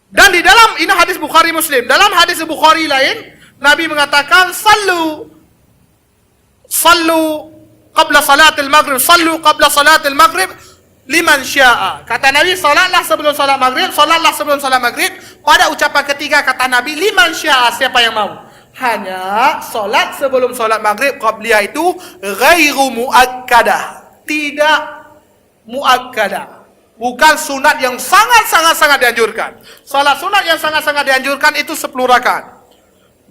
Dan di dalam, ini hadis Bukhari Muslim, dalam hadis Bukhari lain, Nabi mengatakan, Sallu qabla salatil maghrib, sallu qabla salatil maghrib, liman sya'a. Kata Nabi, salatlah sebelum salat maghrib, salatlah sebelum salat maghrib. Pada ucapan ketiga, kata Nabi, liman sya'a, siapa yang mau. Hanya salat sebelum salat maghrib, qabliyah itu, ghairu muakkadah. Tidak muakkadah. Bukan sunat yang sangat-sangat dianjurkan. Salat sunat yang sangat-sangat dianjurkan itu 10 rakaat.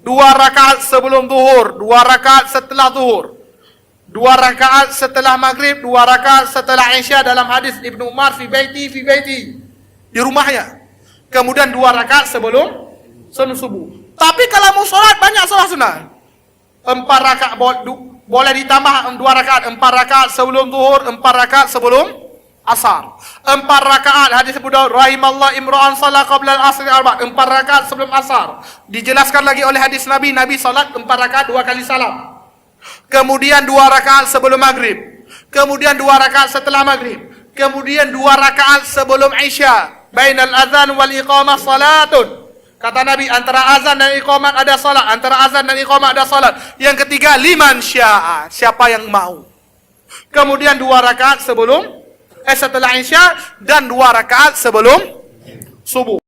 2 rakaat sebelum zuhur, 2 rakaat setelah zuhur, 2 rakaat setelah maghrib, 2 rakaat setelah isya dalam hadis Ibnu Umar fi baiti, di rumahnya. Kemudian 2 rakaat sebelum subuh. Tapi kalau mau sholat, banyak sholat sunat. 4 rakaat boleh ditambah 2 rakaat, 4 rakaat sebelum zuhur, 4 rakaat sebelum asar. 4 rakaat, hadis Abu Daud, rahimallah imra'an salat qabla al-asri 4 rakaat sebelum asar. Dijelaskan lagi oleh hadis Nabi, Nabi salat 4 rakaat 2 kali salam. Kemudian 2 rakaat sebelum maghrib. Kemudian 2 rakaat setelah maghrib. Kemudian 2 rakaat sebelum isya. Bainal azan wal iqamah salatun. Kata Nabi, antara azan dan iqamat ada salat. Antara azan dan iqamat ada salat. Yang ketiga, liman sya'a, siapa yang mau. Kemudian 2 rakaat setelah isya dan 2 rakaat sebelum subuh.